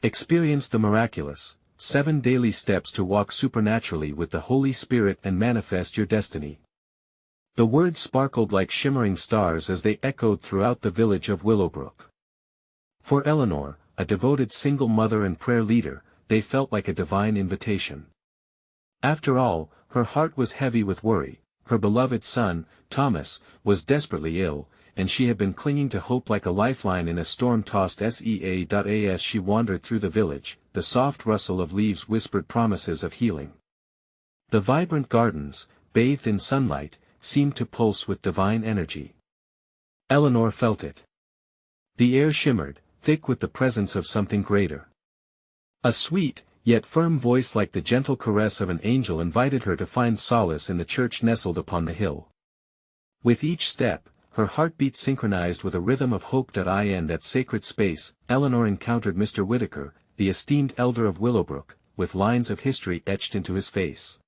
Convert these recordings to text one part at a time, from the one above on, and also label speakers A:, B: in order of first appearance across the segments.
A: Experience the miraculous, 7 daily steps to walk supernaturally with the Holy Spirit and manifest your destiny. The words sparkled like shimmering stars as they echoed throughout the village of Willowbrook. For Eleanor, a devoted single mother and prayer leader, they felt like a divine invitation. After all, her heart was heavy with worry. Her beloved son, Thomas, was desperately ill, and she had been clinging to hope like a lifeline in a storm-tossed sea. As she wandered through the village, the soft rustle of leaves whispered promises of healing. The vibrant gardens, bathed in sunlight, seemed to pulse with divine energy. Eleanor felt it. The air shimmered, thick with the presence of something greater. A sweet, yet firm voice like the gentle caress of an angel invited her to find solace in the church nestled upon the hill. With each step, her heartbeat synchronized with a rhythm of hope. In that sacred space, Eleanor encountered Mr. Whitaker, the esteemed elder of Willowbrook, with lines of history etched into his face.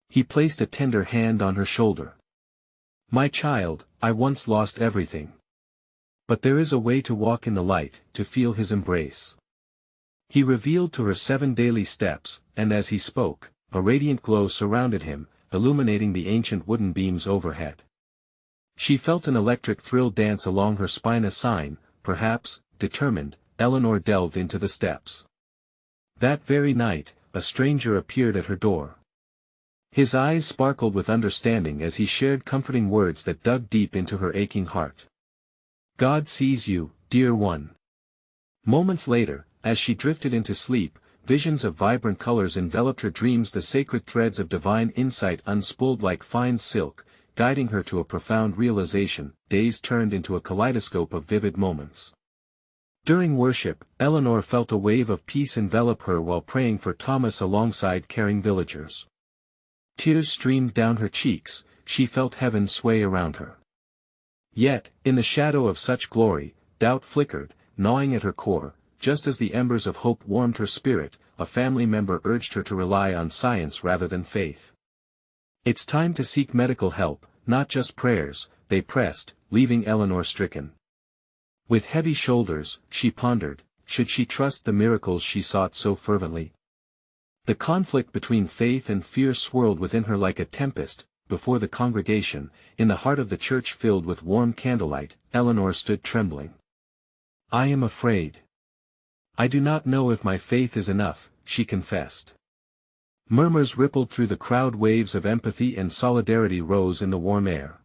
A: He placed a tender hand on her shoulder. "My child, I once lost everything. But there is a way to walk in the light, to feel his embrace." He revealed to her 7 daily steps, and as he spoke, a radiant glow surrounded him, illuminating the ancient wooden beams overhead. She felt an electric thrill dance along her spine. A sign, perhaps, determined, Eleanor delved into the steps. That very night, a stranger appeared at her door. His eyes sparkled with understanding as he shared comforting words that dug deep into her aching heart. "God sees you, dear one." Moments later, as she drifted into sleep, visions of vibrant colors enveloped her dreams. The sacred threads of divine insight unspooled like fine silk, guiding her to a profound realization. Days turned into a kaleidoscope of vivid moments. During worship, Eleanor felt a wave of peace envelop her while praying for Thomas alongside caring villagers. Tears streamed down her cheeks, she felt heaven sway around her. Yet, in the shadow of such glory, doubt flickered, gnawing at her core. Just as the embers of hope warmed her spirit, a family member urged her to rely on science rather than faith. "It's time to seek medical help, not just prayers," they pressed, leaving Eleanor stricken. With heavy shoulders, she pondered, should she trust the miracles she sought so fervently? The conflict between faith and fear swirled within her like a tempest. Before the congregation, in the heart of the church filled with warm candlelight, Eleanor stood trembling. "I am afraid. I do not know if my faith is enough," she confessed. Murmurs rippled through the crowd. Waves of empathy and solidarity rose in the warm air.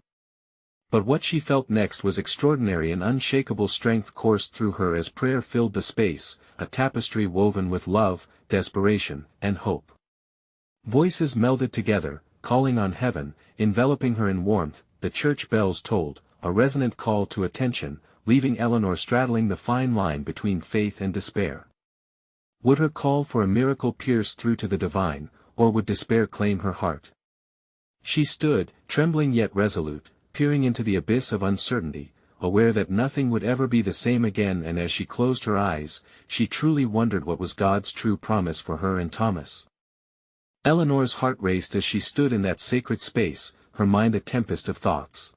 A: But what she felt next was extraordinary. An unshakable strength coursed through her as prayer filled the space, a tapestry woven with love, desperation, and hope. Voices melded together, calling on heaven, enveloping her in warmth. The church bells tolled, a resonant call to attention, leaving Eleanor straddling the fine line between faith and despair. Would her call for a miracle pierce through to the divine, or would despair claim her heart? She stood, trembling yet resolute, peering into the abyss of uncertainty, aware that nothing would ever be the same again. And as she closed her eyes, she truly wondered what was God's true promise for her and Thomas. Eleanor's heart raced as she stood in that sacred space, her mind a tempest of thoughts.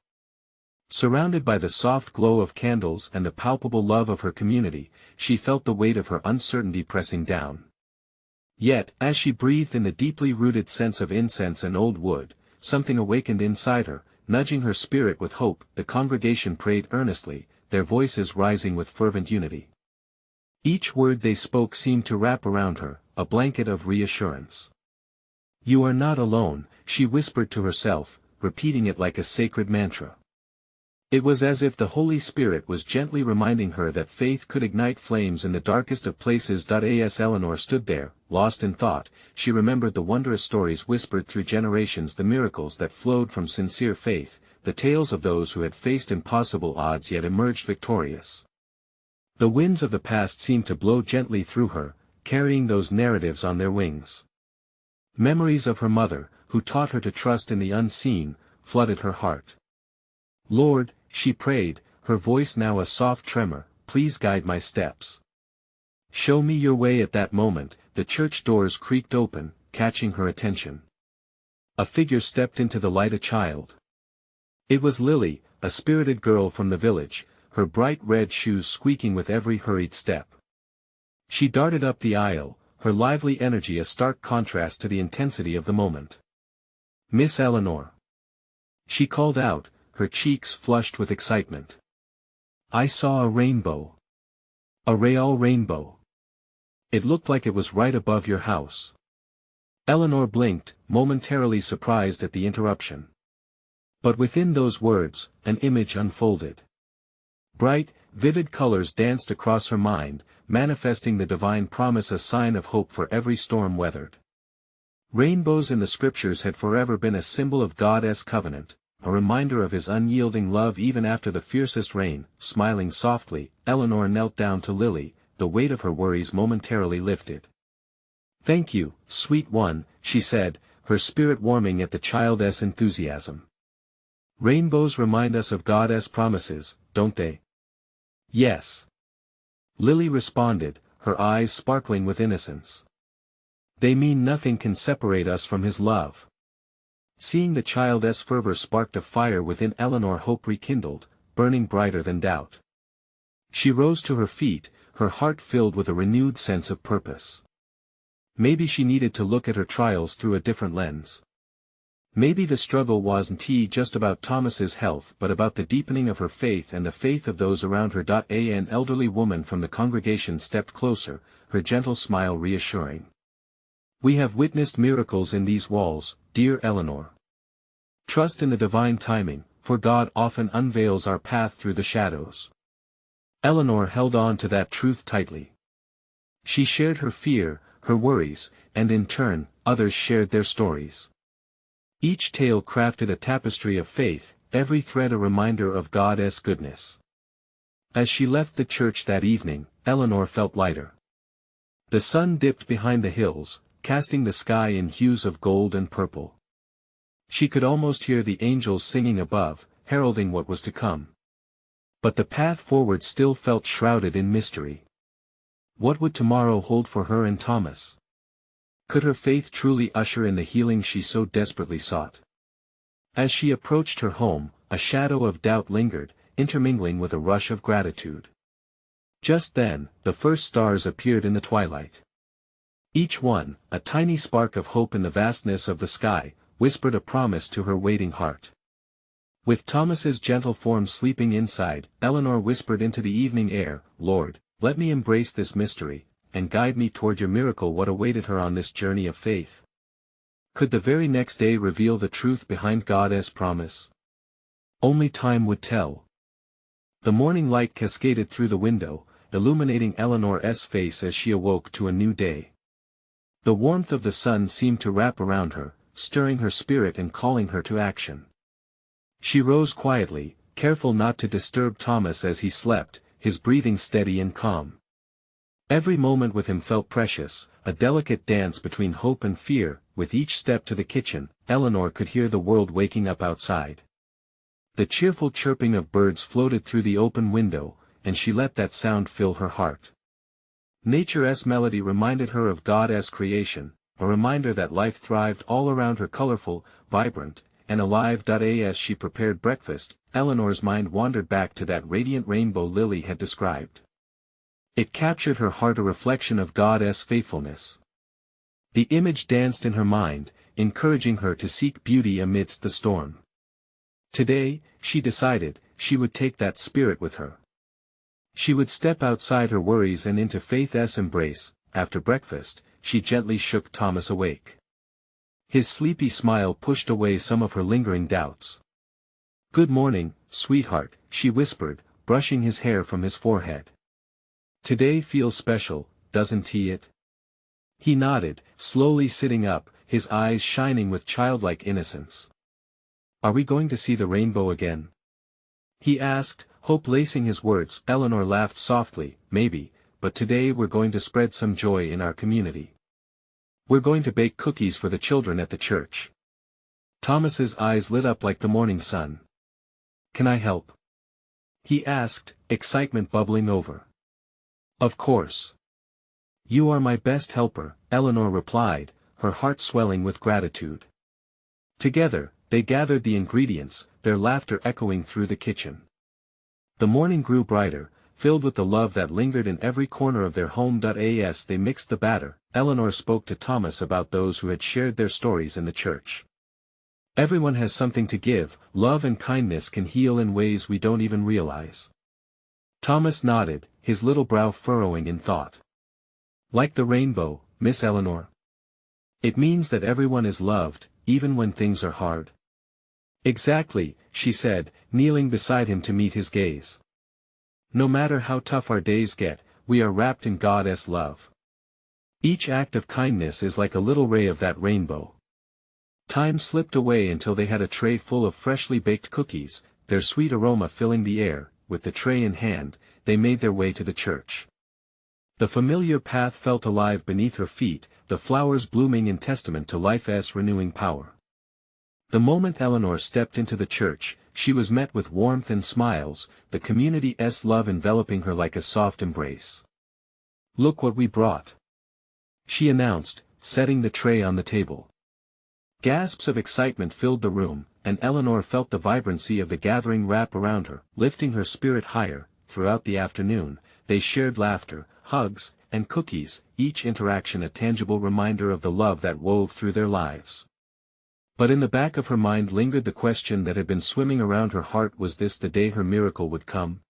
A: Surrounded by the soft glow of candles and the palpable love of her community, she felt the weight of her uncertainty pressing down. Yet, as she breathed in the deeply rooted sense of incense and old wood, something awakened inside her, nudging her spirit with hope. The congregation prayed earnestly, their voices rising with fervent unity. Each word they spoke seemed to wrap around her, a blanket of reassurance. "You are not alone," she whispered to herself, repeating it like a sacred mantra. It was as if the Holy Spirit was gently reminding her that faith could ignite flames in the darkest of places. As Eleanor stood there, lost in thought, she remembered the wondrous stories whispered through generations, the miracles that flowed from sincere faith, the tales of those who had faced impossible odds yet emerged victorious. The winds of the past seemed to blow gently through her, carrying those narratives on their wings. Memories of her mother, who taught her to trust in the unseen, flooded her heart. "Lord," she prayed, her voice now a soft tremor, "please guide my steps. Show me your way." At that moment, the church doors creaked open, catching her attention. A figure stepped into the light, a child. It was Lily, a spirited girl from the village, her bright red shoes squeaking with every hurried step. She darted up the aisle, her lively energy a stark contrast to the intensity of the moment. "Miss Eleanor!" she called out, her cheeks flushed with excitement. "I saw a rainbow. A real rainbow. It looked like it was right above your house." Eleanor blinked, momentarily surprised at the interruption. But within those words, an image unfolded. Bright, vivid colors danced across her mind, manifesting the divine promise, a sign of hope for every storm weathered. Rainbows in the scriptures had forever been a symbol of God's covenant, a reminder of his unyielding love even after the fiercest rain. Smiling softly, Eleanor knelt down to Lily, the weight of her worries momentarily lifted. "Thank you, sweet one," she said, her spirit warming at the child's enthusiasm. "Rainbows remind us of God's promises, don't they?" "Yes," Lily responded, her eyes sparkling with innocence. "They mean nothing can separate us from his love." Seeing the child's fervor sparked a fire within Eleanor, hope rekindled, burning brighter than doubt. She rose to her feet, her heart filled with a renewed sense of purpose. Maybe she needed to look at her trials through a different lens. Maybe the struggle wasn't just about Thomas's health but about the deepening of her faith and the faith of those around her. An elderly woman from the congregation stepped closer, her gentle smile reassuring. "We have witnessed miracles in these walls, dear Eleanor. Trust in the divine timing, for God often unveils our path through the shadows." Eleanor held on to that truth tightly. She shared her fear, her worries, and in turn, others shared their stories. Each tale crafted a tapestry of faith, every thread a reminder of God's goodness. As she left the church that evening, Eleanor felt lighter. The sun dipped behind the hills, casting the sky in hues of gold and purple. She could almost hear the angels singing above, heralding what was to come. But the path forward still felt shrouded in mystery. What would tomorrow hold for her and Thomas? Could her faith truly usher in the healing she so desperately sought? As she approached her home, a shadow of doubt lingered, intermingling with a rush of gratitude. Just then, the first stars appeared in the twilight. Each one, a tiny spark of hope in the vastness of the sky, whispered a promise to her waiting heart. With Thomas's gentle form sleeping inside, Eleanor whispered into the evening air, "Lord, let me embrace this mystery, and guide me toward your miracle." What awaited her on this journey of faith? Could the very next day reveal the truth behind God's promise? Only time would tell. The morning light cascaded through the window, illuminating Eleanor's face as she awoke to a new day. The warmth of the sun seemed to wrap around her, stirring her spirit and calling her to action. She rose quietly, careful not to disturb Thomas as he slept, his breathing steady and calm. Every moment with him felt precious, a delicate dance between hope and fear. With each step to the kitchen, Eleanor could hear the world waking up outside. The cheerful chirping of birds floated through the open window, and she let that sound fill her heart. Nature's melody reminded her of God's creation, a reminder that life thrived all around her, colorful, vibrant, and alive. As she prepared breakfast, Eleanor's mind wandered back to that radiant rainbow Lily had described. It captured her heart, a reflection of God's faithfulness. The image danced in her mind, encouraging her to seek beauty amidst the storm. Today, she decided, she would take that spirit with her. She would step outside her worries and into faith's embrace. After breakfast, she gently shook Thomas awake. His sleepy smile pushed away some of her lingering doubts. "Good morning, sweetheart," she whispered, brushing his hair from his forehead. "Today feels special, doesn't it?" He nodded, slowly sitting up, his eyes shining with childlike innocence. "Are we going to see the rainbow again?" he asked, hope lacing his words. Eleanor laughed softly. "Maybe, but today we're going to spread some joy in our community. We're going to bake cookies for the children at the church." Thomas's eyes lit up like the morning sun. "Can I help?" he asked, excitement bubbling over. "Of course. You are my best helper," Eleanor replied, her heart swelling with gratitude. Together, they gathered the ingredients, their laughter echoing through the kitchen. The morning grew brighter, filled with the love that lingered in every corner of their home. As they mixed the batter, Eleanor spoke to Thomas about those who had shared their stories in the church. Everyone has something to give. Love and kindness can heal in ways we don't even realize. Thomas nodded, his little brow furrowing in thought. Like the rainbow, Miss Eleanor. It means that everyone is loved, even when things are hard. Exactly, she said, kneeling beside him to meet his gaze. No matter how tough our days get, we are wrapped in God's love. Each act of kindness is like a little ray of that rainbow. Time slipped away until they had a tray full of freshly baked cookies, their sweet aroma filling the air. With the tray in hand, they made their way to the church. The familiar path felt alive beneath her feet, the flowers blooming in testament to life's renewing power. The moment Eleanor stepped into the church, she was met with warmth and smiles, the community's love enveloping her like a soft embrace. "Look what we brought," she announced, setting the tray on the table. Gasps of excitement filled the room, and Eleanor felt the vibrancy of the gathering wrap around her, lifting her spirit higher. Throughout the afternoon, they shared laughter, hugs, and cookies, each interaction a tangible reminder of the love that wove through their lives. But in the back of her mind lingered the question that had been swimming around her heart: was this the day her miracle would come?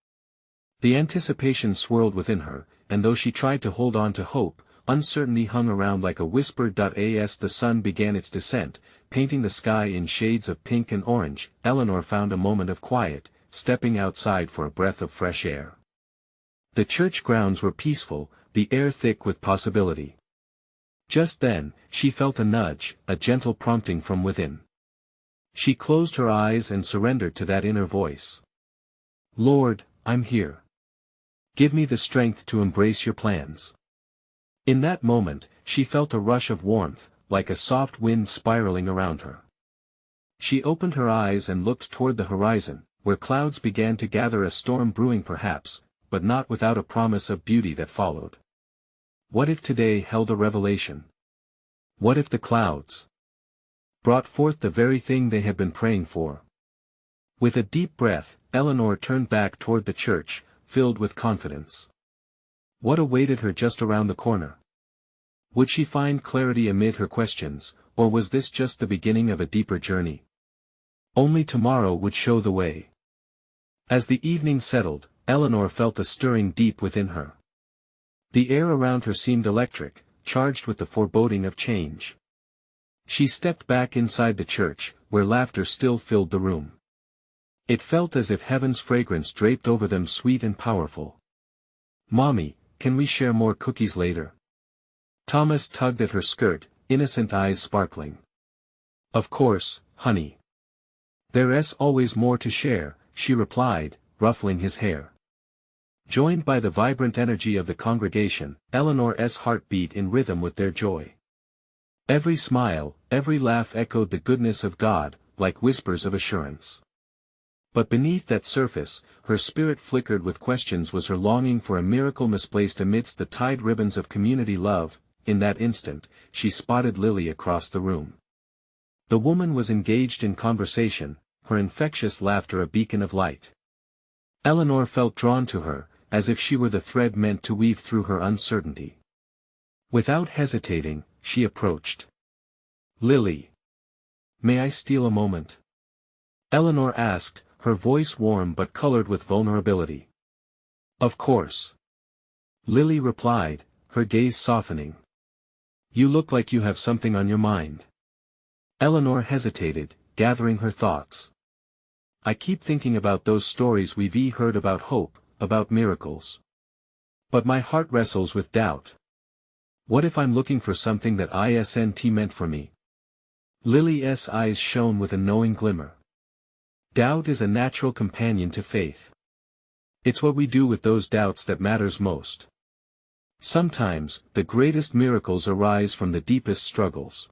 A: The anticipation swirled within her, and though she tried to hold on to hope, uncertainty hung around like a whisper. As the sun began its descent, painting the sky in shades of pink and orange, Eleanor found a moment of quiet, stepping outside for a breath of fresh air. The church grounds were peaceful, the air thick with possibility. Just then, she felt a nudge, a gentle prompting from within. She closed her eyes and surrendered to that inner voice. "Lord, I'm here. Give me the strength to embrace your plans." In that moment, she felt a rush of warmth, like a soft wind spiraling around her. She opened her eyes and looked toward the horizon, where clouds began to gather, a storm brewing perhaps, but not without a promise of beauty that followed. What if today held a revelation? What if the clouds brought forth the very thing they had been praying for? With a deep breath, Eleanor turned back toward the church, filled with confidence. What awaited her just around the corner? Would she find clarity amid her questions, or was this just the beginning of a deeper journey? Only tomorrow would show the way. As the evening settled, Eleanor felt a stirring deep within her. The air around her seemed electric, charged with the foreboding of change. She stepped back inside the church, where laughter still filled the room. It felt as if heaven's fragrance draped over them, sweet and powerful. "Mommy, can we share more cookies later?" Thomas tugged at her skirt, innocent eyes sparkling. "Of course, honey. There's always more to share," she replied, ruffling his hair. Joined by the vibrant energy of the congregation, Eleanor's heart beat in rhythm with their joy. Every smile, every laugh echoed the goodness of God, like whispers of assurance. But beneath that surface, her spirit flickered with questions. Was her longing for a miracle misplaced amidst the tied ribbons of community love? In that instant, she spotted Lily across the room. The woman was engaged in conversation, her infectious laughter a beacon of light. Eleanor felt drawn to her, as if she were the thread meant to weave through her uncertainty. Without hesitating, she approached. "Lily, may I steal a moment?" Eleanor asked, her voice warm but colored with vulnerability. "Of course," Lily replied, her gaze softening. "You look like you have something on your mind." Eleanor hesitated, gathering her thoughts. "I keep thinking about those stories we've heard about hope, about miracles. But my heart wrestles with doubt. What if I'm looking for something that isn't meant for me?" Lily's eyes shone with a knowing glimmer. Doubt is a natural companion to faith. It's what we do with those doubts that matters most. Sometimes, the greatest miracles arise from the deepest struggles.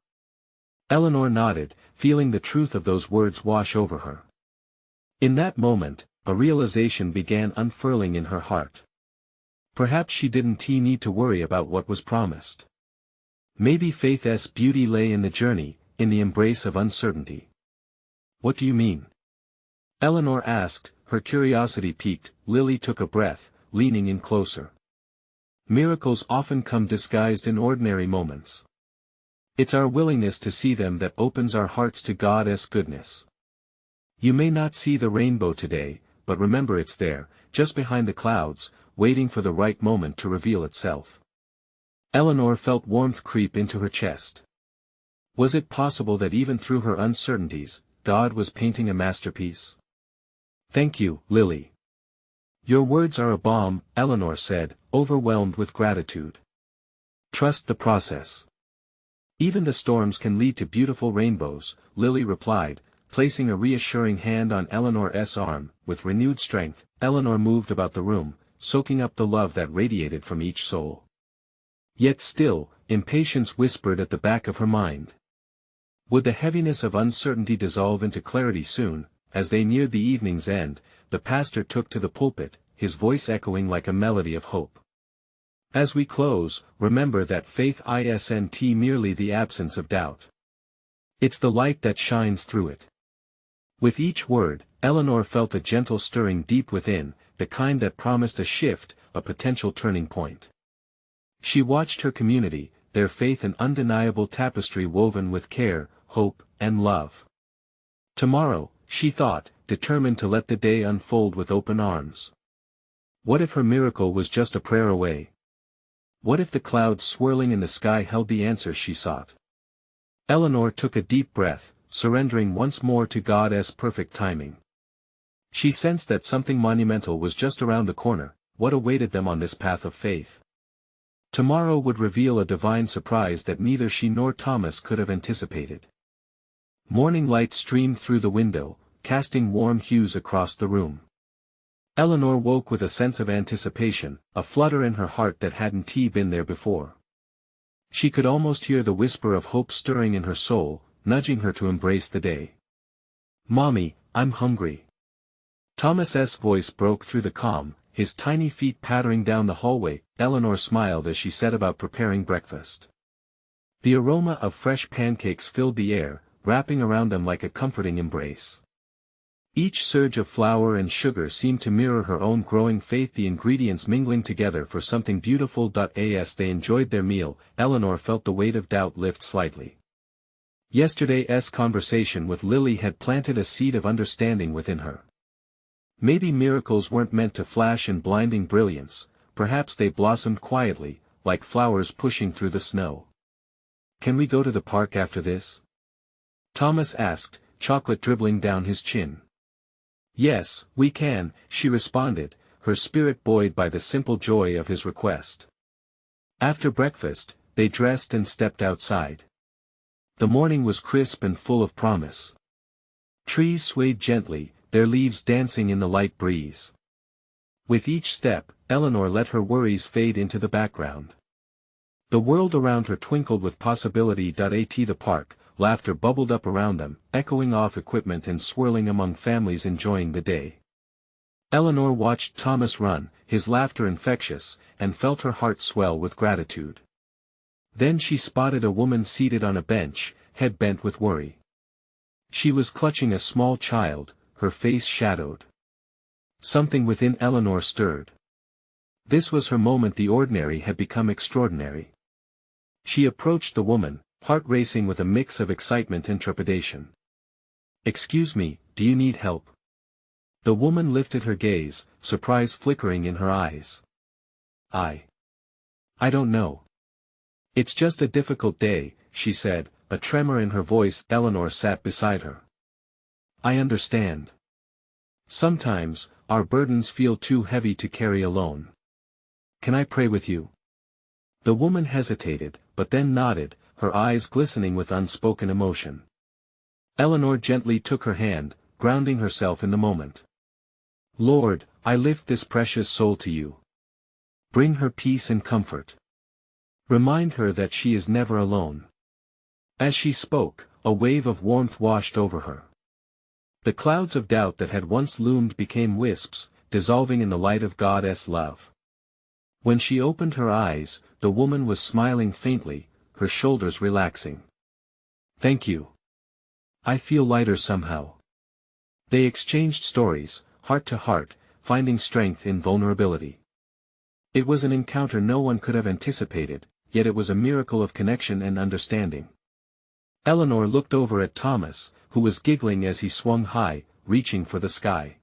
A: Eleanor nodded, feeling the truth of those words wash over her. In that moment, a realization began unfurling in her heart. Perhaps she didn't need to worry about what was promised. Maybe faith's beauty lay in the journey, in the embrace of uncertainty. "What do you mean?" Eleanor asked, her curiosity piqued. Lily took a breath, leaning in closer. Miracles often come disguised in ordinary moments. It's our willingness to see them that opens our hearts to God's goodness. You may not see the rainbow today, but remember it's there, just behind the clouds, waiting for the right moment to reveal itself. Eleanor felt warmth creep into her chest. Was it possible that even through her uncertainties, God was painting a masterpiece? Thank you, Lily. Your words are a balm, Eleanor said, overwhelmed with gratitude. Trust the process. Even the storms can lead to beautiful rainbows, Lily replied, placing a reassuring hand on Eleanor's arm. With renewed strength, Eleanor moved about the room, soaking up the love that radiated from each soul. Yet still, impatience whispered at the back of her mind. Would the heaviness of uncertainty dissolve into clarity soon? As they neared the evening's end, the pastor took to the pulpit, his voice echoing like a melody of hope. As we close, remember that faith isn't merely the absence of doubt. It's the light that shines through it. With each word, Eleanor felt a gentle stirring deep within, the kind that promised a shift, a potential turning point. She watched her community, their faith an undeniable tapestry woven with care, hope, and love. Tomorrow, she thought, determined to let the day unfold with open arms. What if her miracle was just a prayer away? What if the clouds swirling in the sky held the answers she sought? Eleanor took a deep breath, surrendering once more to God's perfect timing. She sensed that something monumental was just around the corner. What awaited them on this path of faith? Tomorrow would reveal a divine surprise that neither she nor Thomas could have anticipated. Morning light streamed through the window, casting warm hues across the room. Eleanor woke with a sense of anticipation, a flutter in her heart that hadn't been there before. She could almost hear the whisper of hope stirring in her soul, nudging her to embrace the day. "Mommy, I'm hungry." Thomas's voice broke through the calm, his tiny feet pattering down the hallway. Eleanor smiled as she set about preparing breakfast. The aroma of fresh pancakes filled the air, wrapping around them like a comforting embrace. Each surge of flour and sugar seemed to mirror her own growing faith, the ingredients mingling together for something beautiful. As they enjoyed their meal, Eleanor felt the weight of doubt lift slightly. Yesterday's conversation with Lily had planted a seed of understanding within her. Maybe miracles weren't meant to flash in blinding brilliance, perhaps they blossomed quietly, like flowers pushing through the snow. "Can we go to the park after this?" Thomas asked, chocolate dribbling down his chin. "Yes, we can," she responded, her spirit buoyed by the simple joy of his request. After breakfast, they dressed and stepped outside. The morning was crisp and full of promise. Trees swayed gently, their leaves dancing in the light breeze. With each step, Eleanor let her worries fade into the background. The world around her twinkled with possibility. At the park, laughter bubbled up around them, echoing off equipment and swirling among families enjoying the day. Eleanor watched Thomas run, his laughter infectious, and felt her heart swell with gratitude. Then she spotted a woman seated on a bench, head bent with worry. She was clutching a small child, her face shadowed. Something within Eleanor stirred. This was her moment. The ordinary had become extraordinary. She approached the woman, heart racing with a mix of excitement and trepidation. "Excuse me, do you need help?" The woman lifted her gaze, surprise flickering in her eyes. I don't know. It's just a difficult day," she said, a tremor in her voice. Eleanor sat beside her. "I understand. Sometimes, our burdens feel too heavy to carry alone. Can I pray with you?" The woman hesitated, but then nodded, her eyes glistening with unspoken emotion. Eleanor gently took her hand, grounding herself in the moment. "Lord, I lift this precious soul to you. Bring her peace and comfort. Remind her that she is never alone." As she spoke, a wave of warmth washed over her. The clouds of doubt that had once loomed became wisps, dissolving in the light of God's love. When she opened her eyes, the woman was smiling faintly, her shoulders relaxing. "Thank you. I feel lighter somehow." They exchanged stories, heart to heart, finding strength in vulnerability. It was an encounter no one could have anticipated, yet it was a miracle of connection and understanding. Eleanor looked over at Thomas, who was giggling as he swung high, reaching for the sky.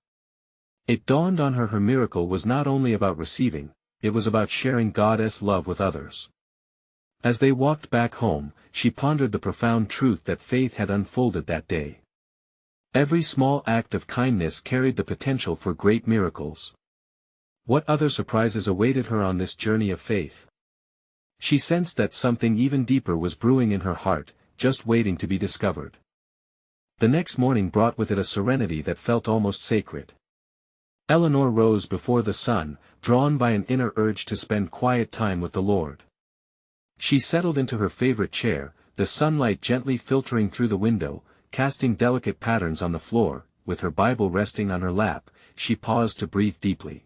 A: It dawned on her miracle was not only about receiving, it was about sharing God's love with others. As they walked back home, she pondered the profound truth that faith had unfolded that day. Every small act of kindness carried the potential for great miracles. What other surprises awaited her on this journey of faith? She sensed that something even deeper was brewing in her heart, just waiting to be discovered. The next morning brought with it a serenity that felt almost sacred. Eleanor rose before the sun, drawn by an inner urge to spend quiet time with the Lord. She settled into her favorite chair, the sunlight gently filtering through the window, casting delicate patterns on the floor. With her Bible resting on her lap, she paused to breathe deeply.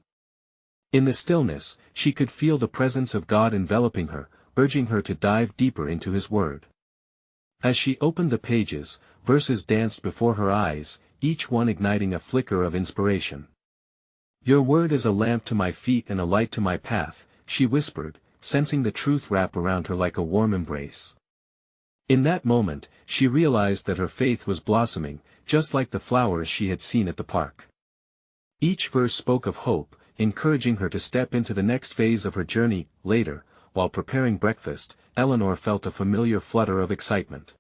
A: In the stillness, she could feel the presence of God enveloping her, urging her to dive deeper into His Word. As she opened the pages, verses danced before her eyes, each one igniting a flicker of inspiration. "Your word is a lamp to my feet and a light to my path," she whispered, sensing the truth wrap around her like a warm embrace. In that moment, she realized that her faith was blossoming, just like the flowers she had seen at the park. Each verse spoke of hope, encouraging her to step into the next phase of her journey. Later, while preparing breakfast, Eleanor felt a familiar flutter of excitement.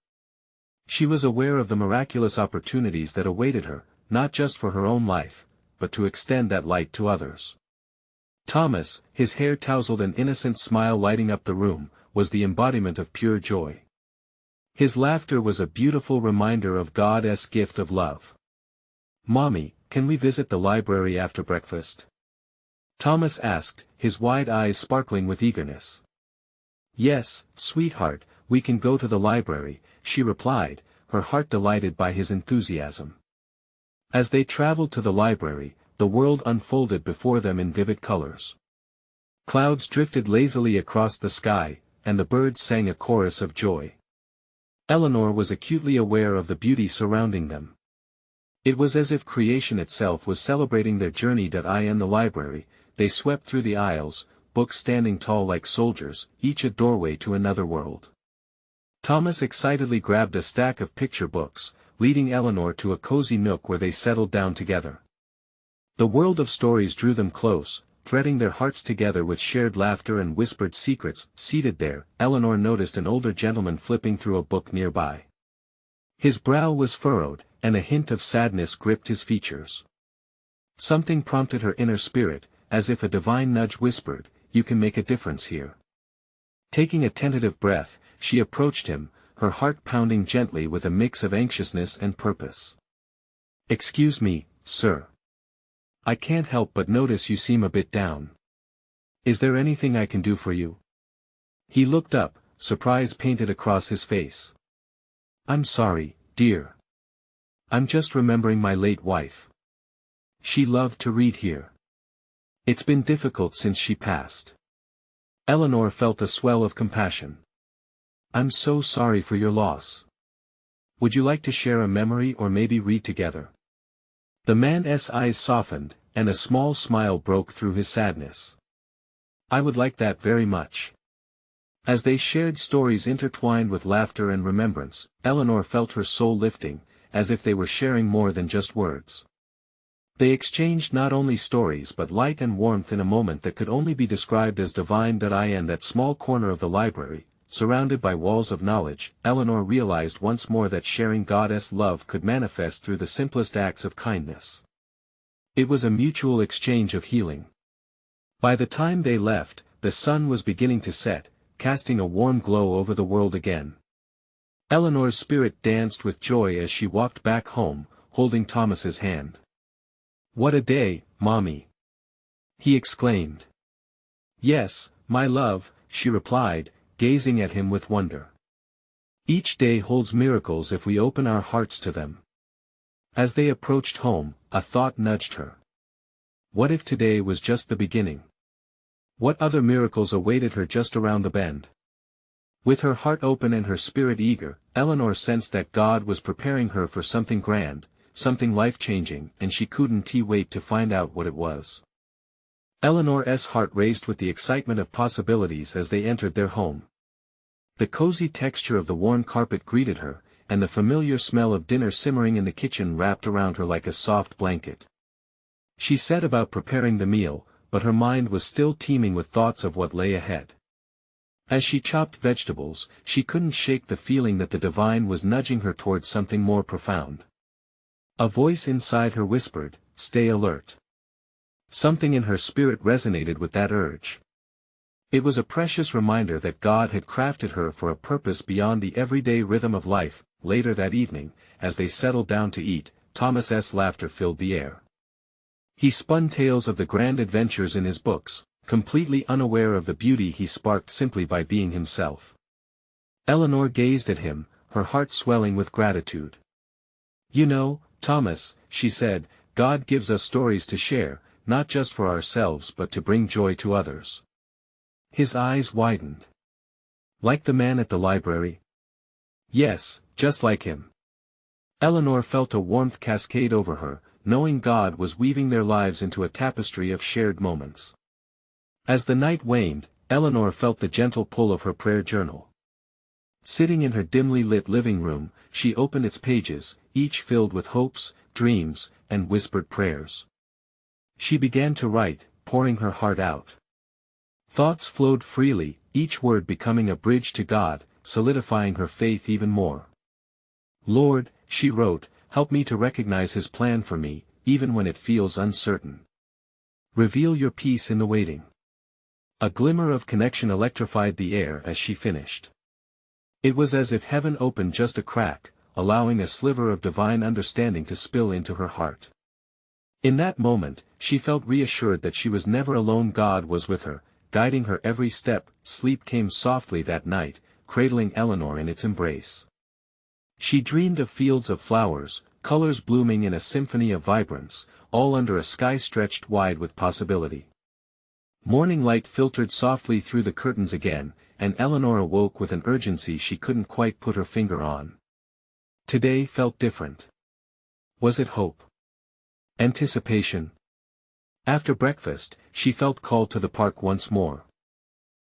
A: She was aware of the miraculous opportunities that awaited her, not just for her own life, but to extend that light to others. Thomas, his hair tousled and innocent smile lighting up the room, was the embodiment of pure joy. His laughter was a beautiful reminder of God's gift of love. "Mommy, can we visit the library after breakfast?" Thomas asked, his wide eyes sparkling with eagerness. "Yes, sweetheart, we can go to the library," she replied, her heart delighted by his enthusiasm. As they traveled to the library, the world unfolded before them in vivid colors. Clouds drifted lazily across the sky, and the birds sang a chorus of joy. Eleanor was acutely aware of the beauty surrounding them. It was as if creation itself was celebrating their journey. In the library, they swept through the aisles, books standing tall like soldiers, each a doorway to another world. Thomas excitedly grabbed a stack of picture books, leading Eleanor to a cozy nook where they settled down together. The world of stories drew them close, threading their hearts together with shared laughter and whispered secrets. Seated there, Eleanor noticed an older gentleman flipping through a book nearby. His brow was furrowed, and a hint of sadness gripped his features. Something prompted her inner spirit, as if a divine nudge whispered, "You can make a difference here." Taking a tentative breath, she approached him, her heart pounding gently with a mix of anxiousness and purpose. "Excuse me, sir. I can't help but notice you seem a bit down. Is there anything I can do for you?" He looked up, surprise painted across his face. "I'm sorry, dear. I'm just remembering my late wife. She loved to read here. It's been difficult since she passed." Eleanor felt a swell of compassion. "I'm so sorry for your loss. Would you like to share a memory or maybe read together?" The man's eyes softened, and a small smile broke through his sadness. "I would like that very much." As they shared stories intertwined with laughter and remembrance, Eleanor felt her soul lifting, as if they were sharing more than just words. They exchanged not only stories but light and warmth in a moment that could only be described as divine. In that small corner of the library, surrounded by walls of knowledge, Eleanor realized once more that sharing God's love could manifest through the simplest acts of kindness. It was a mutual exchange of healing. By the time they left, the sun was beginning to set, casting a warm glow over the world again. Eleanor's spirit danced with joy as she walked back home, holding Thomas's hand. "What a day, Mommy!" he exclaimed. "Yes, my love," she replied, gazing at him with wonder. "Each day holds miracles if we open our hearts to them." As they approached home, a thought nudged her. What if today was just the beginning? What other miracles awaited her just around the bend? With her heart open and her spirit eager, Eleanor sensed that God was preparing her for something grand, something life-changing, and she couldn't wait to find out what it was. Eleanor's heart raced with the excitement of possibilities as they entered their home. The cozy texture of the worn carpet greeted her, and the familiar smell of dinner simmering in the kitchen wrapped around her like a soft blanket. She set about preparing the meal, but her mind was still teeming with thoughts of what lay ahead. As she chopped vegetables, she couldn't shake the feeling that the divine was nudging her towards something more profound. A voice inside her whispered, "Stay alert." Something in her spirit resonated with that urge. It was a precious reminder that God had crafted her for a purpose beyond the everyday rhythm of life. Later that evening, as they settled down to eat, Thomas's laughter filled the air. He spun tales of the grand adventures in his books, completely unaware of the beauty he sparked simply by being himself. Eleanor gazed at him, her heart swelling with gratitude. "You know, Thomas," she said, "God gives us stories to share, not just for ourselves but to bring joy to others." His eyes widened. "Like the man at the library?" "Yes, just like him." Eleanor felt a warmth cascade over her, knowing God was weaving their lives into a tapestry of shared moments. As the night waned, Eleanor felt the gentle pull of her prayer journal. Sitting in her dimly lit living room, she opened its pages, each filled with hopes, dreams, and whispered prayers. She began to write, pouring her heart out. Thoughts flowed freely, each word becoming a bridge to God, solidifying her faith even more. "Lord," she wrote, "help me to recognize His plan for me, even when it feels uncertain. Reveal your peace in the waiting." A glimmer of connection electrified the air as she finished. It was as if heaven opened just a crack, allowing a sliver of divine understanding to spill into her heart. In that moment, she felt reassured that she was never alone. God was with her, guiding her every step. Sleep came softly that night, cradling Eleanor in its embrace. She dreamed of fields of flowers, colors blooming in a symphony of vibrance, all under a sky stretched wide with possibility. Morning light filtered softly through the curtains again, and Eleanor awoke with an urgency she couldn't quite put her finger on. Today felt different. Was it hope? Anticipation? After breakfast, she felt called to the park once more.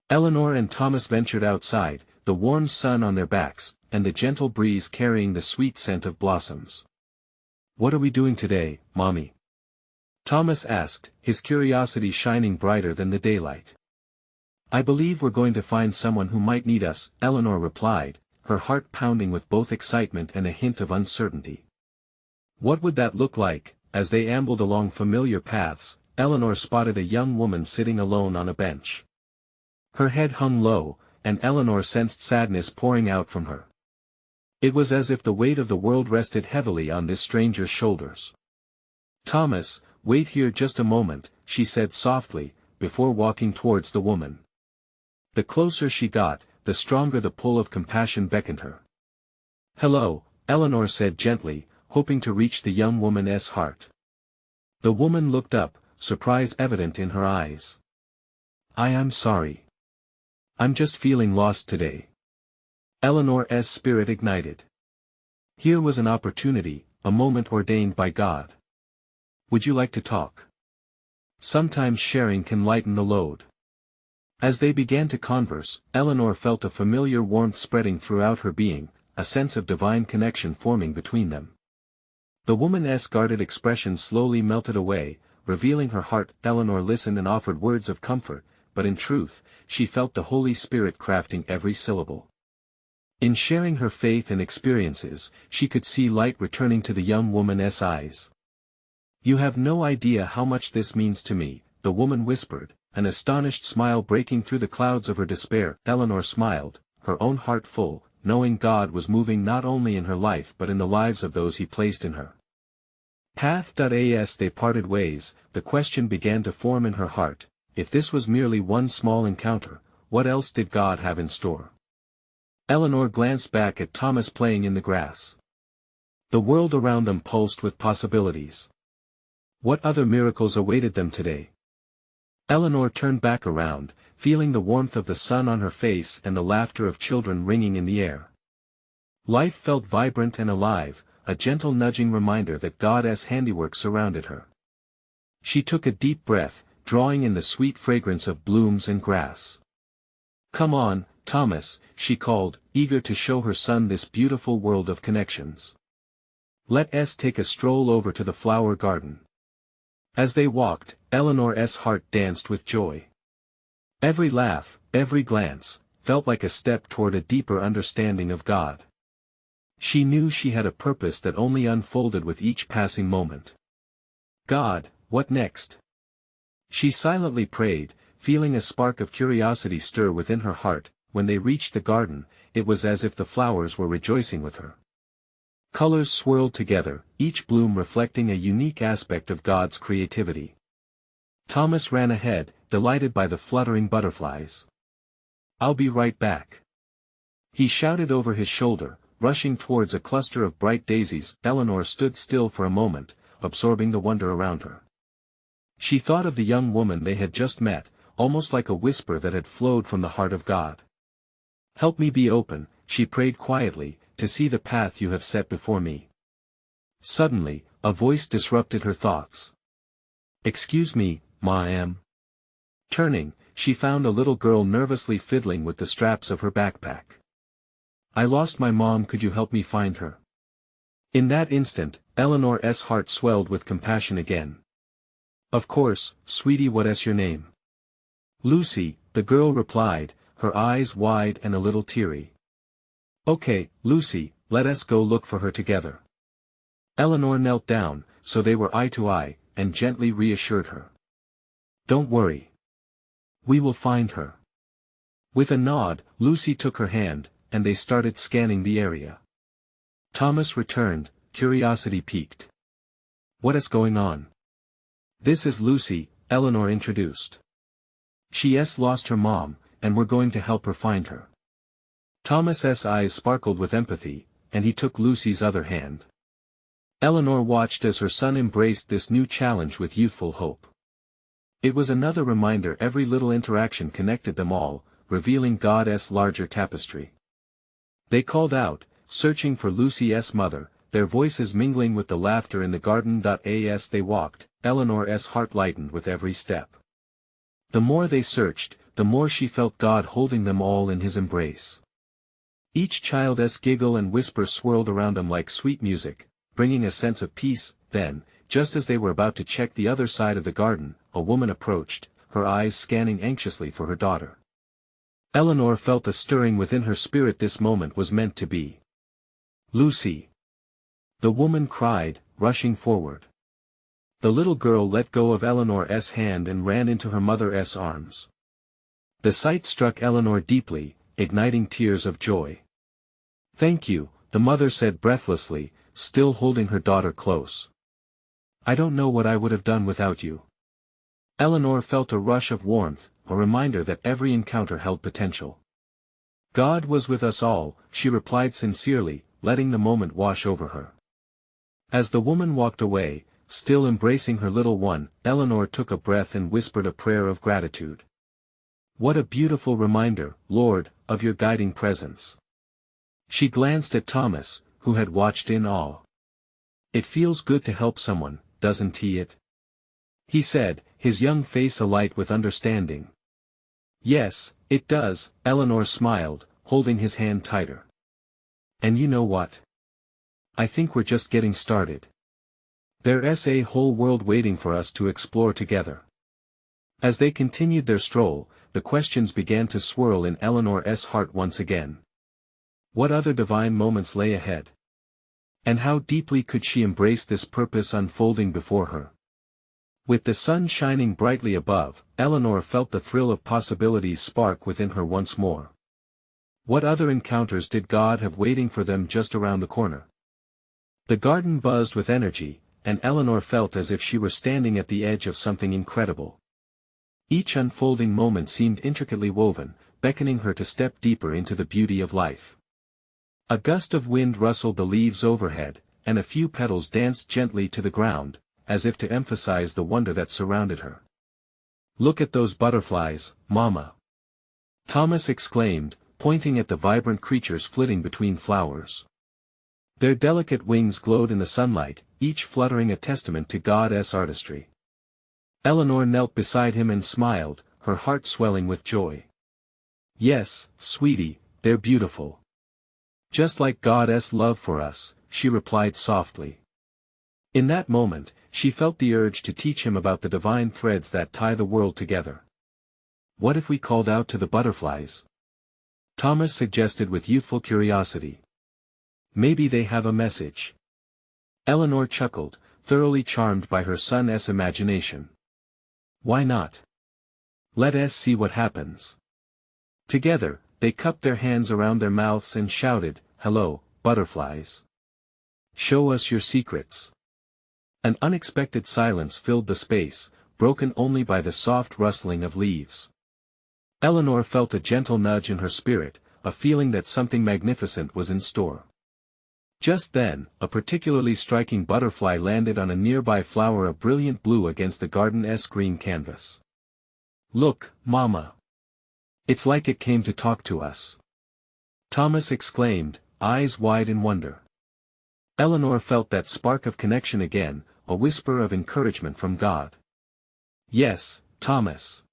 A: Eleanor and Thomas ventured outside, the warm sun on their backs, and the gentle breeze carrying the sweet scent of blossoms. "What are we doing today, Mommy?" Thomas asked, his curiosity shining brighter than the daylight. "I believe we're going to find someone who might need us," Eleanor replied, her heart pounding with both excitement and a hint of uncertainty. What would that look like? As they ambled along familiar paths, Eleanor spotted a young woman sitting alone on a bench. Her head hung low, and Eleanor sensed sadness pouring out from her. It was as if the weight of the world rested heavily on this stranger's shoulders. "Thomas, wait here just a moment," she said softly, before walking towards the woman. The closer she got, the stronger the pull of compassion beckoned her. "Hello," Eleanor said gently, hoping to reach the young woman's heart. The woman looked up, surprise evident in her eyes. I'm sorry. I'm just feeling lost today." Eleanor's spirit ignited. Here was an opportunity, a moment ordained by God. "Would you like to talk? Sometimes sharing can lighten the load." As they began to converse, Eleanor felt a familiar warmth spreading throughout her being, a sense of divine connection forming between them. The woman's guarded expression slowly melted away, revealing her heart. Eleanor listened and offered words of comfort, but in truth, she felt the Holy Spirit crafting every syllable. In sharing her faith and experiences, she could see light returning to the young woman's eyes. "You have no idea how much this means to me," the woman whispered, an astonished smile breaking through the clouds of her despair. Eleanor smiled, her own heart full, knowing God was moving not only in her life but in the lives of those He placed in her. As they parted ways, the question began to form in her heart: if this was merely one small encounter, what else did God have in store? Eleanor glanced back at Thomas playing in the grass. The world around them pulsed with possibilities. What other miracles awaited them today? Eleanor turned back around, feeling the warmth of the sun on her face and the laughter of children ringing in the air. Life felt vibrant and alive, a gentle nudging reminder that God's handiwork surrounded her. She took a deep breath, drawing in the sweet fragrance of blooms and grass. "Come on, Thomas," she called, eager to show her son this beautiful world of connections. "Let's take a stroll over to the flower garden." As they walked, Eleanor's heart danced with joy. Every laugh, every glance, felt like a step toward a deeper understanding of God. She knew she had a purpose that only unfolded with each passing moment. "God, what next?" She silently prayed, feeling a spark of curiosity stir within her heart. When they reached the garden, it was as if the flowers were rejoicing with her. Colors swirled together, each bloom reflecting a unique aspect of God's creativity. Thomas ran ahead, delighted by the fluttering butterflies. "I'll be right back," he shouted over his shoulder, rushing towards a cluster of bright daisies. Eleanor stood still for a moment, absorbing the wonder around her. She thought of the young woman they had just met, almost like a whisper that had flowed from the heart of God. "Help me be open," she prayed quietly, "to see the path you have set before me." Suddenly, a voice disrupted her thoughts. "Excuse me, ma'am." Turning, she found a little girl nervously fiddling with the straps of her backpack. "I lost my mom, could you help me find her?" In that instant, Eleanor's heart swelled with compassion again. "Of course, sweetie, what's your name?" "Lucy," the girl replied, her eyes wide and a little teary. "Okay, Lucy, let us go look for her together." Eleanor knelt down, so they were eye to eye, and gently reassured her. "Don't worry. We will find her." With a nod, Lucy took her hand, and they started scanning the area. Thomas returned, curiosity piqued. "What is going on?" "This is Lucy," Eleanor introduced. "She's lost her mom, and we're going to help her find her." Thomas's eyes sparkled with empathy, and he took Lucy's other hand. Eleanor watched as her son embraced this new challenge with youthful hope. It was another reminder every little interaction connected them all, revealing God's larger tapestry. They called out, searching for Lucy's mother, their voices mingling with the laughter in the garden. As they walked, Eleanor's heart lightened with every step. The more they searched, the more she felt God holding them all in his embrace. Each child's giggle and whisper swirled around them like sweet music, bringing a sense of peace. Then, just as they were about to check the other side of the garden, a woman approached, her eyes scanning anxiously for her daughter. Eleanor felt a stirring within her spirit. This moment was meant to be. "Lucy!" the woman cried, rushing forward. The little girl let go of Eleanor's hand and ran into her mother's arms. The sight struck Eleanor deeply, igniting tears of joy. "Thank you," the mother said breathlessly, still holding her daughter close. "I don't know what I would have done without you." Eleanor felt a rush of warmth, a reminder that every encounter held potential. "God was with us all," she replied sincerely, letting the moment wash over her. As the woman walked away, still embracing her little one, Eleanor took a breath and whispered a prayer of gratitude. "What a beautiful reminder, Lord, of your guiding presence." She glanced at Thomas, who had watched in awe. "It feels good to help someone, doesn't it?" he said, his young face alight with understanding. "Yes, it does," Eleanor smiled, holding his hand tighter. "And you know what? I think we're just getting started. There's a whole world waiting for us to explore together." As they continued their stroll, the questions began to swirl in Eleanor's heart once again. What other divine moments lay ahead? And how deeply could she embrace this purpose unfolding before her? With the sun shining brightly above, Eleanor felt the thrill of possibilities spark within her once more. What other encounters did God have waiting for them just around the corner? The garden buzzed with energy, and Eleanor felt as if she were standing at the edge of something incredible. Each unfolding moment seemed intricately woven, beckoning her to step deeper into the beauty of life. A gust of wind rustled the leaves overhead, and a few petals danced gently to the ground, as if to emphasize the wonder that surrounded her. "Look at those butterflies, Mama!" Thomas exclaimed, pointing at the vibrant creatures flitting between flowers. Their delicate wings glowed in the sunlight, each fluttering a testament to God's artistry. Eleanor knelt beside him and smiled, her heart swelling with joy. "Yes, sweetie, they're beautiful. Just like God's love for us," she replied softly. In that moment, she felt the urge to teach him about the divine threads that tie the world together. "What if we called out to the butterflies?" Thomas suggested with youthful curiosity. "Maybe they have a message." Eleanor chuckled, thoroughly charmed by her son's imagination. "Why not? Let us see what happens." Together, they cupped their hands around their mouths and shouted, "Hello, butterflies. Show us your secrets." An unexpected silence filled the space, broken only by the soft rustling of leaves. Eleanor felt a gentle nudge in her spirit, a feeling that something magnificent was in store. Just then, a particularly striking butterfly landed on a nearby flower of brilliant blue against the garden's green canvas. "Look, Mama. It's like it came to talk to us," Thomas exclaimed, eyes wide in wonder. Eleanor felt that spark of connection again, a whisper of encouragement from God. "Yes, Thomas.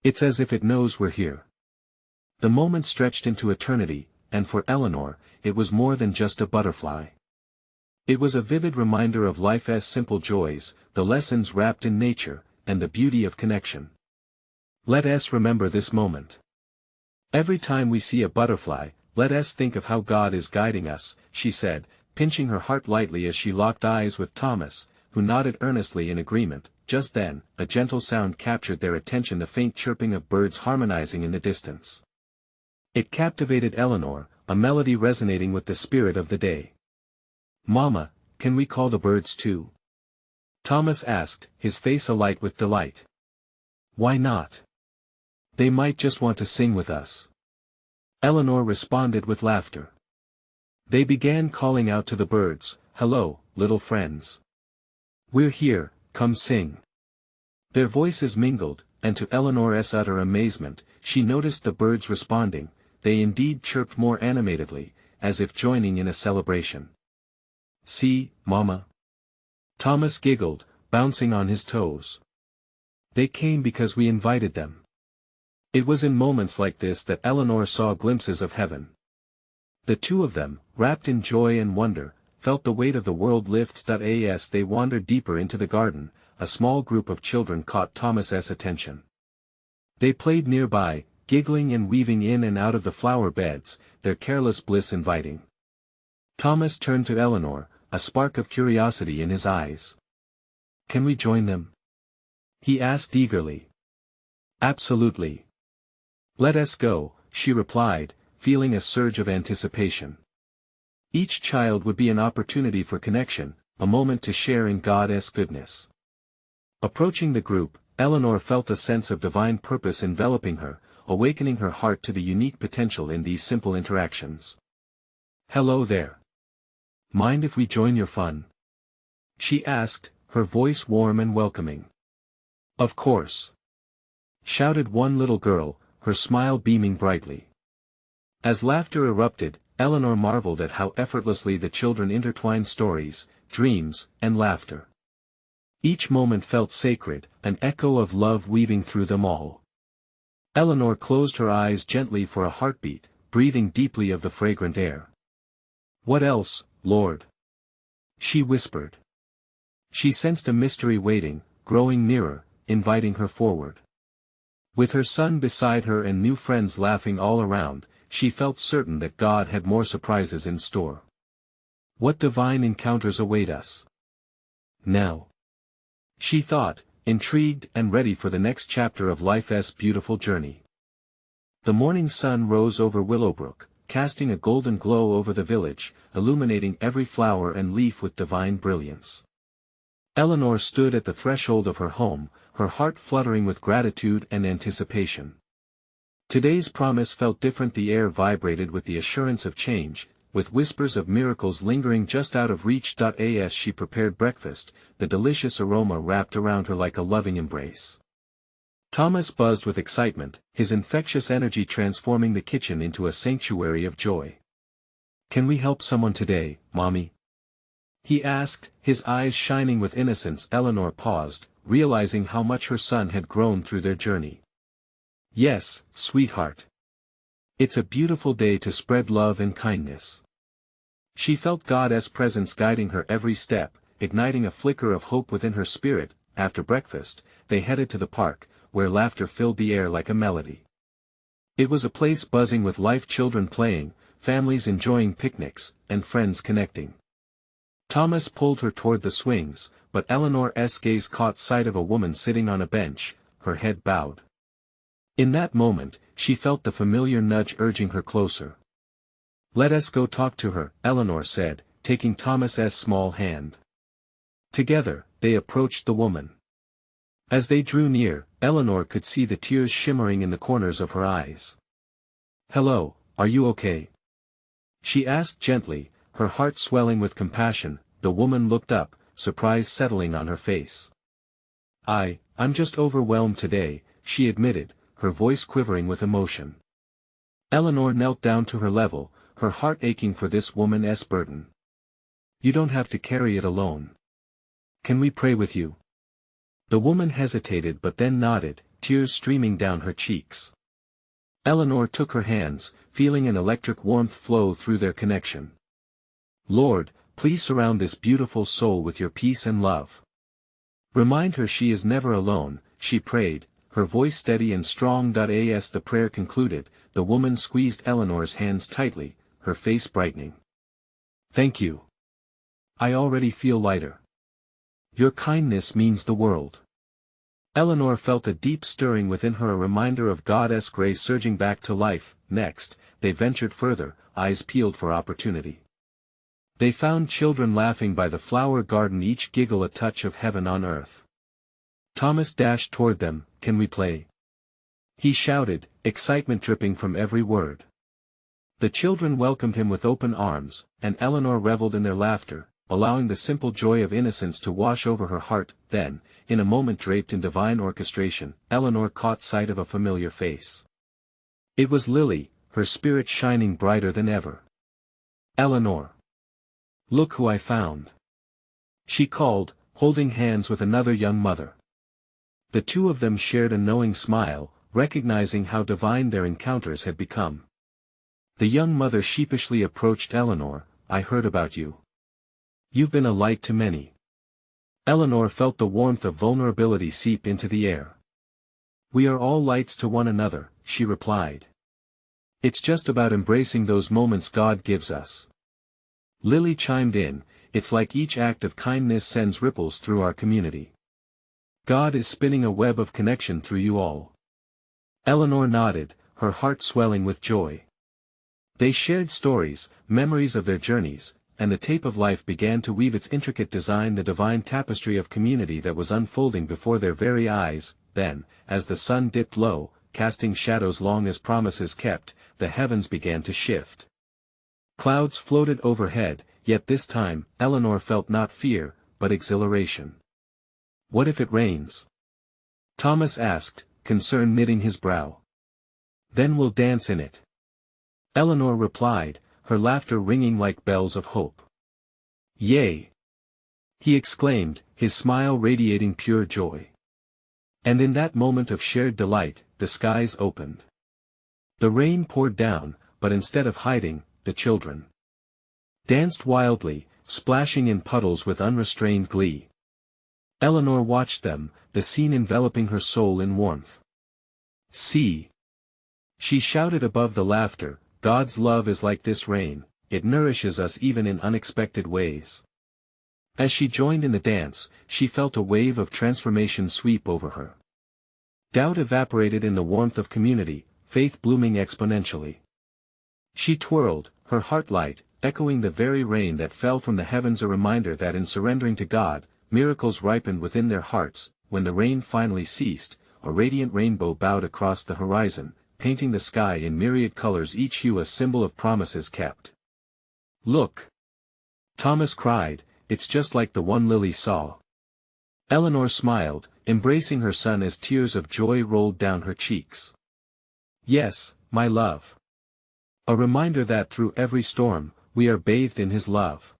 A: It's as if it knows we're here." The moment stretched into eternity, and for Eleanor, it was more than just a butterfly. It was a vivid reminder of life's simple joys, the lessons wrapped in nature, and the beauty of connection. Let us remember this moment. Every time we see a butterfly, let us think of how God is guiding us, she said, pinching her heart lightly as she locked eyes with Thomas, who nodded earnestly in agreement. Just then, a gentle sound captured their attention, the faint chirping of birds harmonizing in the distance. It captivated Eleanor, a melody resonating with the spirit of the day. "Mama, can we call the birds too?" Thomas asked, his face alight with delight. "Why not? They might just want to sing with us." Eleanor responded with laughter. They began calling out to the birds, "Hello, little friends. We're here, come sing." Their voices mingled, and to Eleanor's utter amazement, she noticed the birds responding. They indeed chirped more animatedly, as if joining in a celebration. "See, Mama." Thomas giggled, bouncing on his toes. "They came because we invited them." It was in moments like this that Eleanor saw glimpses of heaven. The two of them, wrapped in joy and wonder, felt the weight of the world lift. As they wandered deeper into the garden, a small group of children caught Thomas's attention. They played nearby, giggling and weaving in and out of the flower beds, their careless bliss inviting. Thomas turned to Eleanor, a spark of curiosity in his eyes. "Can we join them?" he asked eagerly. "Absolutely. Let us go," she replied, feeling a surge of anticipation. Each child would be an opportunity for connection, a moment to share in God's goodness. Approaching the group, Eleanor felt a sense of divine purpose enveloping her, awakening her heart to the unique potential in these simple interactions. "Hello there. Mind if we join your fun?" she asked, her voice warm and welcoming. "Of course," shouted one little girl, her smile beaming brightly. As laughter erupted, Eleanor marveled at how effortlessly the children intertwined stories, dreams, and laughter. Each moment felt sacred, an echo of love weaving through them all. Eleanor closed her eyes gently for a heartbeat, breathing deeply of the fragrant air. "What else, Lord?" she whispered. She sensed a mystery waiting, growing nearer, inviting her forward. With her son beside her and new friends laughing all around, she felt certain that God had more surprises in store. What divine encounters await us now? She thought, intrigued and ready for the next chapter of life's beautiful journey. The morning sun rose over Willowbrook, casting a golden glow over the village, illuminating every flower and leaf with divine brilliance. Eleanor stood at the threshold of her home, her heart fluttering with gratitude and anticipation. Today's promise felt different. The air vibrated with the assurance of change, with whispers of miracles lingering just out of reach. As she prepared breakfast, the delicious aroma wrapped around her like a loving embrace. Thomas buzzed with excitement, his infectious energy transforming the kitchen into a sanctuary of joy. "Can we help someone today, Mommy?" he asked, his eyes shining with innocence. Eleanor paused, realizing how much her son had grown through their journey. Yes, sweetheart. It's a beautiful day to spread love and kindness. She felt God's presence guiding her every step, igniting a flicker of hope within her spirit. After breakfast, they headed to the park, where laughter filled the air like a melody. It was a place buzzing with life, children playing, families enjoying picnics, and friends connecting. Thomas pulled her toward the swings, but Eleanor's gaze caught sight of a woman sitting on a bench, her head bowed. In that moment, she felt the familiar nudge urging her closer. "Let us go talk to her," Eleanor said, taking Thomas's small hand. Together, they approached the woman. As they drew near, Eleanor could see the tears shimmering in the corners of her eyes. "Hello, are you okay?" she asked gently, her heart swelling with compassion. The woman looked up, surprise settling on her face. I'm just overwhelmed today," she admitted, her voice quivering with emotion. Eleanor knelt down to her level, her heart aching for this woman's burden. "You don't have to carry it alone. Can we pray with you?" The woman hesitated but then nodded, tears streaming down her cheeks. Eleanor took her hands, feeling an electric warmth flow through their connection. "Lord, please surround this beautiful soul with your peace and love. Remind her she is never alone," she prayed, her voice steady and strong. As the prayer concluded, the woman squeezed Eleanor's hands tightly, her face brightening. "Thank you. I already feel lighter. Your kindness means the world." Eleanor felt a deep stirring within her, a reminder of God's grace surging back to life. Next, they ventured further, eyes peeled for opportunity. They found children laughing by the flower garden, each giggle a touch of heaven on earth. Thomas dashed toward them. "Can we play?" he shouted, excitement dripping from every word. The children welcomed him with open arms, and Eleanor reveled in their laughter, allowing the simple joy of innocence to wash over her heart. Then, in a moment draped in divine orchestration, Eleanor caught sight of a familiar face. It was Lily, her spirit shining brighter than ever. "Eleanor. Look who I found," she called, holding hands with another young mother. The two of them shared a knowing smile, recognizing how divine their encounters had become. The young mother sheepishly approached Eleanor. "I heard about you. You've been a light to many." Eleanor felt the warmth of vulnerability seep into the air. "We are all lights to one another," she replied. "It's just about embracing those moments God gives us." Lily chimed in, "It's like each act of kindness sends ripples through our community. God is spinning a web of connection through you all." Eleanor nodded, her heart swelling with joy. They shared stories, memories of their journeys, and the tape of life began to weave its intricate design, the divine tapestry of community that was unfolding before their very eyes. Then, as the sun dipped low, casting shadows long as promises kept, the heavens began to shift. Clouds floated overhead, yet this time, Eleanor felt not fear, but exhilaration. "What if it rains?" Thomas asked, concern knitting his brow. "Then we'll dance in it," Eleanor replied, her laughter ringing like bells of hope. "Yay!" he exclaimed, his smile radiating pure joy. And in that moment of shared delight, the skies opened. The rain poured down, but instead of hiding, the children danced wildly, splashing in puddles with unrestrained glee. Eleanor watched them, the scene enveloping her soul in warmth. "See!" she shouted above the laughter, "God's love is like this rain, it nourishes us even in unexpected ways." As she joined in the dance, she felt a wave of transformation sweep over her. Doubt evaporated in the warmth of community, faith blooming exponentially. She twirled, her heart light, echoing the very rain that fell from the heavens, a reminder that in surrendering to God, miracles ripened within their hearts. When the rain finally ceased, a radiant rainbow bowed across the horizon, painting the sky in myriad colors, each hue a symbol of promises kept. "Look!" Thomas cried, "It's just like the one Lily saw." Eleanor smiled, embracing her son as tears of joy rolled down her cheeks. "Yes, my love. A reminder that through every storm, we are bathed in His love."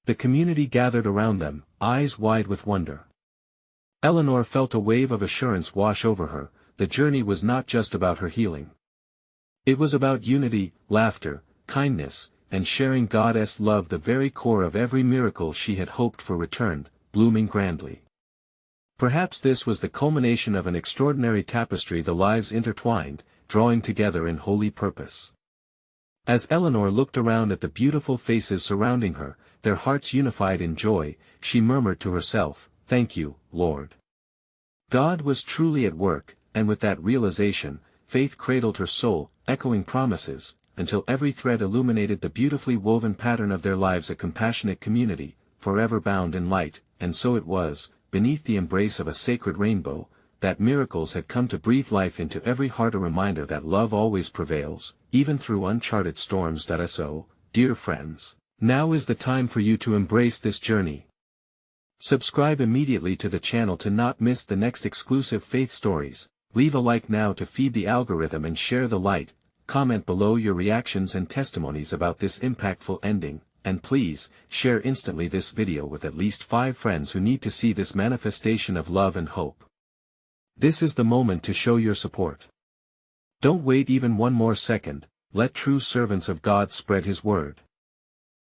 A: The community gathered around them, eyes wide with wonder. Eleanor felt a wave of assurance wash over her. The journey was not just about her healing. It was about unity, laughter, kindness, and sharing God's love. The very core of every miracle she had hoped for returned, blooming grandly. Perhaps this was the culmination of an extraordinary tapestry, the lives intertwined, drawing together in holy purpose. As Eleanor looked around at the beautiful faces surrounding her, their hearts unified in joy, she murmured to herself, "Thank you, Lord." God was truly at work, and with that realization, faith cradled her soul, echoing promises, until every thread illuminated the beautifully woven pattern of their lives, a compassionate community, forever bound in light. And so it was, beneath the embrace of a sacred rainbow, that miracles had come to breathe life into every heart, a reminder that love always prevails, even through uncharted storms. So, dear friends, now is the time for you to embrace this journey. Subscribe immediately to the channel to not miss the next exclusive faith stories. Leave a like now to feed the algorithm and share the light. Comment below your reactions and testimonies about this impactful ending, and please, share instantly this video with at least 5 friends who need to see this manifestation of love and hope. This is the moment to show your support. Don't wait even one more second. Let true servants of God spread His word.